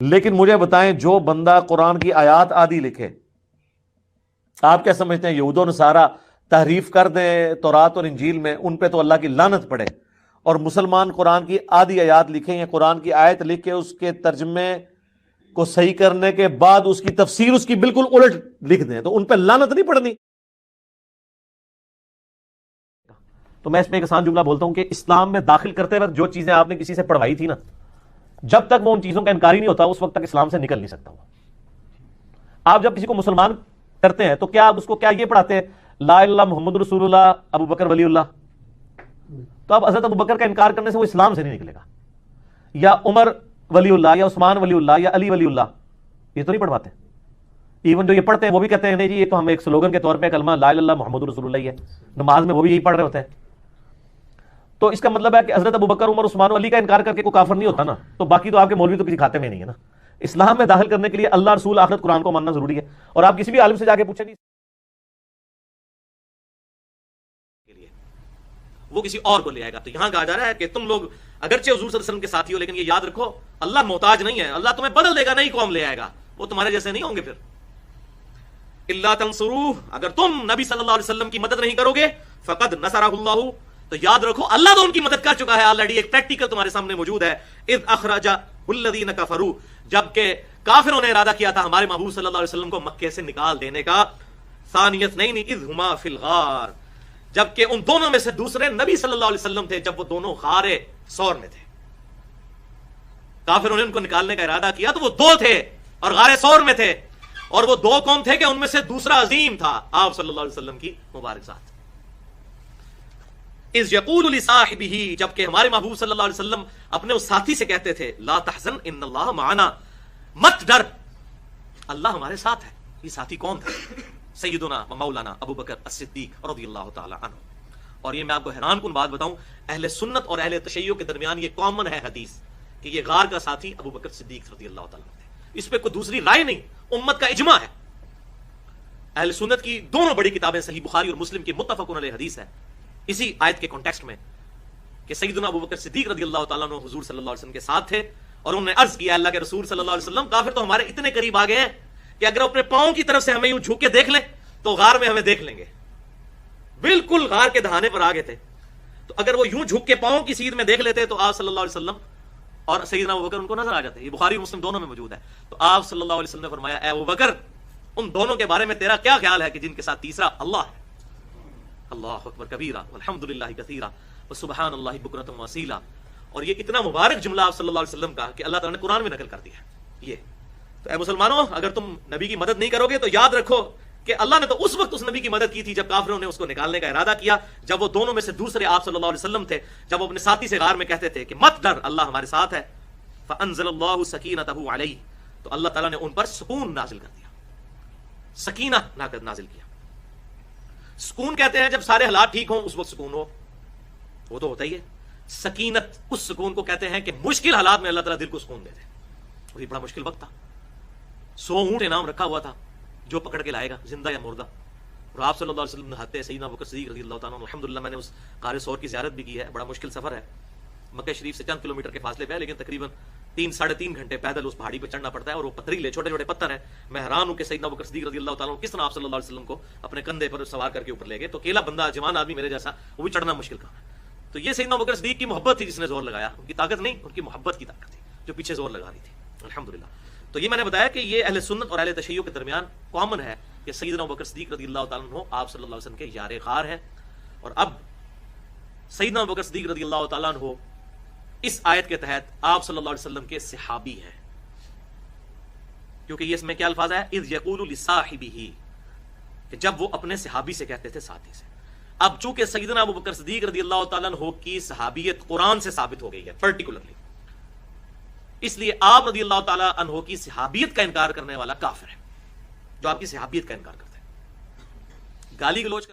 لیکن مجھے بتائیں جو بندہ قرآن کی آیات آدھی لکھے، آپ کیا سمجھتے ہیں یہود و نصارہ تحریف کر دیں تورات اور انجیل میں، ان پہ تو اللہ کی لعنت پڑے، اور مسلمان قرآن کی آدھی آیات لکھیں یا قرآن کی آیت لکھ کے اس کے ترجمے کو صحیح کرنے کے بعد اس کی تفسیر اس کی بالکل الٹ لکھ دیں تو ان پہ لعنت نہیں پڑنی؟ تو میں اس میں ایک آسان جملہ بولتا ہوں کہ اسلام میں داخل کرتے وقت جو چیزیں آپ نے کسی سے پڑھوائی تھی نا، جب تک وہ ان چیزوں کا انکاری نہیں ہوتا اس وقت تک اسلام سے نکل نہیں سکتا وہ۔ آپ جب کسی کو مسلمان کرتے ہیں تو کیا آپ اس کو کیا یہ پڑھاتے ہیں لا الہ الا اللہ محمد رسول اللہ ابو بکر ولی اللہ؟ تو اب حضرت ابو بکر کا انکار کرنے سے وہ اسلام سے نہیں نکلے گا، یا عمر ولی اللہ یا عثمان ولی اللہ یا علی ولی اللہ، یہ تو نہیں پڑھواتے۔ ایون جو یہ پڑھتے ہیں وہ بھی کہتے ہیں نہیں جی یہ تو ہم ایک سلوگن کے طور پہ کلمہ لا الہ الا اللہ محمد رسول اللہ ہی ہے، نماز میں وہ بھی یہی پڑھ رہے ہوتے ہیں۔ تو اس کا مطلب ہے کہ حضرت ابو بکر عمر عثمان علی کا انکار کر کے کوئی کافر نہیں ہوتا نا، تو باقی تو آپ کے مولوی تو کسی کھاتے میں نہیں ہے نا۔ اسلام میں داخل کرنے کے لیے اللہ رسول آخرت قرآن کو ماننا ضروری ہے، اور آپ کسی بھی عالم سے جا کے پوچھیں نہیں، وہ کسی اور کو لے آئے گا۔ تو یہاں کہا جا رہا ہے کہ تم لوگ اگرچہ حضور صلی اللہ علیہ وسلم کے ساتھی ہو لیکن یہ یاد رکھو اللہ محتاج نہیں ہے، اللہ تمہیں بدل دے گا، نئی قوم لے آئے گا، وہ تمہارے جیسے نہیں ہوں گے۔ پھر الا تنصروہ، اگر تم نبی صلی اللہ علیہ وسلم کی مدد نہیں کرو گے فقد نصرہ اللہ، تو یاد رکھو اللہ تو ان کی مدد کر چکا ہے آلریڈی۔ ایک پریکٹیکل تمہارے سامنے موجود ہے، اذ اخرج الذین کفروا، جبکہ کافروں نے ارادہ کیا تھا ہمارے محبوب صلی اللہ علیہ وسلم کو مکے سے نکال دینے کا، ثانی اثنین اذ ہما فی الغار، جبکہ ان دونوں میں سے دوسرے نبی صلی اللہ علیہ وسلم تھے جب وہ دونوں غار ثور میں تھے۔ کافروں نے ان کو نکالنے کا ارادہ کیا تو وہ دو تھے اور غار ثور میں تھے، اور وہ دو کون تھے کہ ان میں سے دوسرا عظیم تھا آپ صلی اللہ علیہ وسلم کی مبارک ذات۔ اذ یقول لصاحبہ، جبکہ ہمارے محبوب صلی اللہ علیہ وسلم اپنے اس ساتھی سے کہتے تھے لا تحزن ان اللہ معنا، مت ڈر اللہ ہمارے ساتھ ہے۔ یہ ساتھی کون تھا؟ سیدنا و مولانا ابو بکر الصدیق رضی اللہ تعالی عنہ۔ اور یہ میں آپ کو حیران کن بات بتاؤں، اہل سنت اور اہل تشیع کے درمیان یہ کامن ہے حدیث کہ یہ غار کا ساتھی ابو بکر صدیق رضی اللہ تعالی عنہ تھے، اس پہ کوئی دوسری رائے نہیں، امت کا اجماع ہے۔ اہل سنت کی دونوں بڑی کتابیں صحیح بخاری اور مسلم کی متفق علیہ حدیث ہے اسی آیت کے کانٹیکسٹ میں کہ سیدنا ابو بکر صدیق رضی اللہ تعالیٰ عنہ حضور صلی اللہ علیہ وسلم کے ساتھ تھے، اور انہوں نے عرض کیا اللہ کے رسول صلی اللہ علیہ وسلم کافر تو ہمارے اتنے قریب آ گئے ہیں کہ اگر اپنے پاؤں کی طرف سے ہمیں یوں جھک کے دیکھ لیں تو غار میں ہمیں دیکھ لیں گے، بالکل غار کے دہانے پر آ گئے تھے۔ تو اگر وہ یوں جھک کے پاؤں کی سیدھ میں دیکھ لیتے تو آپ صلی اللہ علیہ وسلم اور سیدنا ابو بکر ان کو نظر آ جاتے۔ یہ بخاری اور مسلم دونوں میں موجود ہے۔ تو آپ صلی اللہ علیہ وسلم نے فرمایا اے ابو بکر ان دونوں کے بارے میں تیرا کیا خیال ہے کہ جن کے ساتھ تیسرا اللہ ہے؟ اللہ اکبر کبیرہ والحمد للہ کثیرہ وسبحان اللہ بکرۃ واصیلا۔ اور یہ اتنا مبارک جملہ آپ صلی اللہ علیہ وسلم کا کہ اللہ تعالیٰ نے قرآن میں نقل کر دیا ہے یہ۔ تو اے مسلمانوں اگر تم نبی کی مدد نہیں کرو گے تو یاد رکھو کہ اللہ نے تو اس وقت اس نبی کی مدد کی تھی جب کافروں نے اس کو نکالنے کا ارادہ کیا، جب وہ دونوں میں سے دوسرے آپ صلی اللہ علیہ وسلم تھے، جب وہ اپنے ساتھی سے غار میں کہتے تھے کہ مت ڈر اللہ ہمارے ساتھ ہے، فانزل اللہ سکینتہ علیہ، تو اللہ تعالیٰ نے ان پر سکون نازل کر دیا، سکینہ نازل کیا۔ سکون کہتے ہیں جب سارے حالات ٹھیک ہوں اس وقت سکون ہو، وہ تو ہوتا ہی ہے۔ سکینت اس سکون کو کہتے ہیں کہ مشکل حالات میں اللہ تعالیٰ دل کو سکون دے دے۔ وہی بڑا مشکل وقت تھا، 100 اونٹ انعام رکھا ہوا تھا جو پکڑ کے لائے گا زندہ یا مردہ، اور آپ صلی اللہ علیہ وسلم نہاتے سیدنا ابو بکر صدیق رضی اللہ تعالیٰ عنہ۔ الحمدللہ میں نے اس غار ثور کی زیارت بھی کی ہے، بڑا مشکل سفر ہے، مکہ شریف سے چند کلومیٹر کے فاصلے پہ ہے، لیکن تقریباً 3-3.5 گھنٹے پیدل اس پہاڑی پہ چڑھنا پڑتا ہے، اور وہ پتھریلے چھوٹے چھوٹے پتھر ہیں۔ میں حیران ہوں کہ سیدنا ابو بکر صدیق رضی اللہ تعالیٰ عنہ کس طرح آپ صلی اللہ علیہ وسلم کو اپنے کندھے پر سوار کر کے اوپر لے گئے، تو اکیلا بندہ جوان آدمی میرے جیسا وہ بھی چڑھنا مشکل کام ہے۔ تو یہ سیدنا ابو بکر صدیق کی محبت تھی جس نے زور لگایا، ان کی طاقت نہیں، ان کی محبت کی طاقت تھی جو پیچھے زور لگا رہی تھی، الحمدللہ۔ تو یہ میں نے بتایا کہ یہ اہل سنت اور اہل تشیع کے درمیان کامن ہے کہ سیدنا ابو بکر صدیق رضی اللہ تعالیٰ عنہ آپ صلی اللہ علیہ وسلم کے یار غار ہیں۔ اور اب سیدنا ابو بکر صدیق رضی اللہ تعالیٰ عنہ اس آیت کے تحت آپ صلی اللہ علیہ وسلم کے صحابی ہیں، کیونکہ یہ اس میں کیا الفاظ ہے اذ یقول لصاحبہ، کہ جب وہ اپنے صحابی سے کہتے تھے ساتھی سے۔ اب چونکہ سیدنا ابو بکر صدیق رضی اللہ تعالیٰ عنہ کی صحابیت قرآن سے ثابت ہو گئی ہے پرٹیکولرلی، اس لیے آپ رضی اللہ تعالیٰ عنہ کی صحابیت کا انکار کرنے والا کافر ہے، جو آپ کی صحابیت کا انکار کرتا ہے، گالی گلوچ